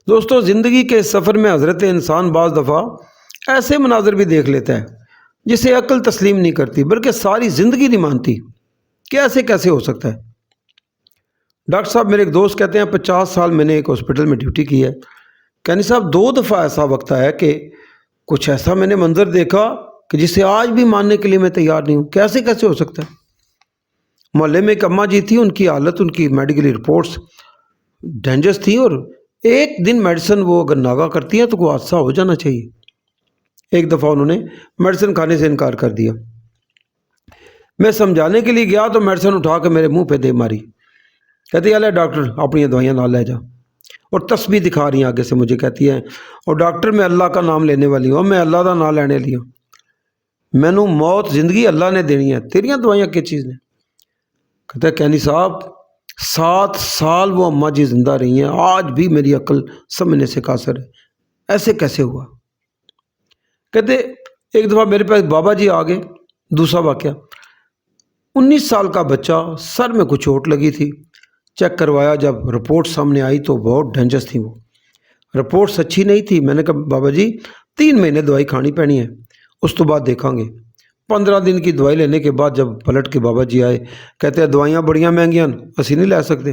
دوستو زندگی کے سفر میں حضرت انسان بعض دفعہ ایسے مناظر بھی دیکھ لیتا ہے جسے عقل تسلیم نہیں کرتی بلکہ ساری زندگی نہیں مانتی کہ ایسے کیسے ہو سکتا ہے۔ ڈاکٹر صاحب میرے ایک دوست کہتے ہیں 50 سال میں نے ایک ہاسپٹل میں ڈیوٹی کی ہے، کہنی صاحب 2 دفعہ ایسا وقت آیا کہ کچھ ایسا میں نے منظر دیکھا کہ جسے آج بھی ماننے کے لیے میں تیار نہیں ہوں، کیسے کیسے ہو سکتا ہے۔ محلے میں ایک اماں جی تھی، ان کی حالت، ان کی میڈیکل رپورٹس ڈینجرس تھی اور ایک دن میڈیسن وہ اگر ناغہ کرتی ہے تو کوئی حادثہ ہو جانا چاہیے۔ ایک دفعہ انہوں نے میڈیسن کھانے سے انکار کر دیا، میں سمجھانے کے لیے گیا تو میڈیسن اٹھا کے میرے منہ پہ دے ماری، کہتی ہے ڈاکٹر اپنی دوائیاں نہ لے جا، اور تسبیح دکھا رہی ہیں آگے سے مجھے، کہتی ہے اور ڈاکٹر میں اللہ کا نام لینے والی ہوں، میں اللہ کا نام لینے لی ہوں، مینوں موت زندگی اللہ نے دینی ہے، تیریاں دوائیاں کس چیز نے۔ کہتا ہے کہنی صاحب 7 سال وہ اماں جی زندہ رہی ہیں، آج بھی میری عقل سمجھنے سے قاصر ہے، ایسے کیسے ہوا۔ کہتے ایک دفعہ میرے پاس بابا جی آ گئے، دوسرا واقعہ، 19 سال کا بچہ، سر میں کچھ چوٹ لگی تھی، چیک کروایا، جب رپورٹ سامنے آئی تو بہت ڈینجرس تھی، وہ رپورٹس اچھی نہیں تھی۔ میں نے کہا بابا جی 3 مہینے دوائی کھانی پینی ہے، اس تو بعد دیکھیں گے۔ 15 دن کی دوائی لینے کے بعد جب پلٹ کے بابا جی آئے، کہتے ہیں دوائیاں بڑیاں مہنگیاں اسی نہیں لے سکتے۔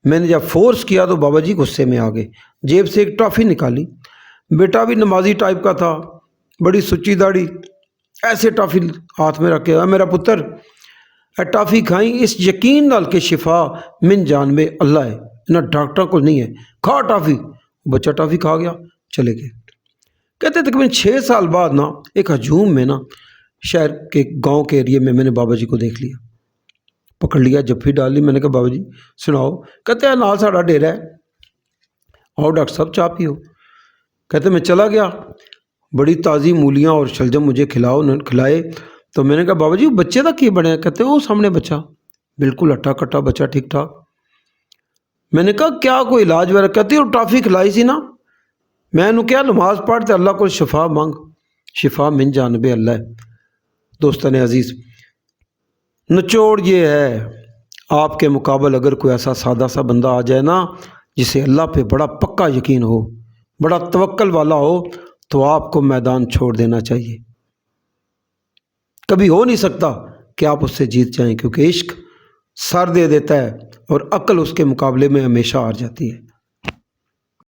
میں نے جب فورس کیا تو بابا جی غصے میں آ گئے، جیب سے ایک ٹافی نکالی، بیٹا بھی نمازی ٹائپ کا تھا، بڑی سچی داڑھی، ایسے ٹافی ہاتھ میں رکھے، میرا پتر اے ٹافی کھائیں، اس یقین نال کے شفا من جانبے اللہ ہے، نہ ڈاکٹر کو نہیں ہے، کھا ٹافی۔ بچہ ٹافی کھا گیا، چلے گئے۔ کہتے تقریباً 6 سال بعد نا ایک ہجوم میں نا شہر کے گاؤں کے ایریے میں نے بابا جی کو دیکھ لیا، پکڑ لیا، جفی ڈال لی۔ میں نے کہا بابا جی سناؤ، کہتے ہیں نال ساڑا ڈیرا ہے، آؤ ڈاکٹر صاحب چاہ پیو۔ کہتے میں چلا گیا، بڑی تازی مولیاں اور شلجم مجھے کھلائے، تو میں نے کہا بابا جی وہ بچے تک کی بنے ہیں؟ کہتے ہیں وہ سامنے بچہ بالکل ہٹا کٹا بچہ، ٹھیک ٹھاک۔ میں نے کہا کیا کوئی علاج وغیرہ؟ کہتی اور ٹافی کھلائی سی نا، میں نے کیا نماز پڑھتے اللہ کو شفا مانگ، شفا من جانبے اللہ ہے۔ دوستان عزیز، نچوڑ یہ ہے، آپ کے مقابل اگر کوئی ایسا سادہ سا بندہ آ جائے نا جسے اللہ پہ بڑا پکا یقین ہو، بڑا توکل والا ہو، تو آپ کو میدان چھوڑ دینا چاہیے۔ کبھی ہو نہیں سکتا کہ آپ اس سے جیت جائیں، کیونکہ عشق سر دے دیتا ہے اور عقل اس کے مقابلے میں ہمیشہ ہار جاتی ہے۔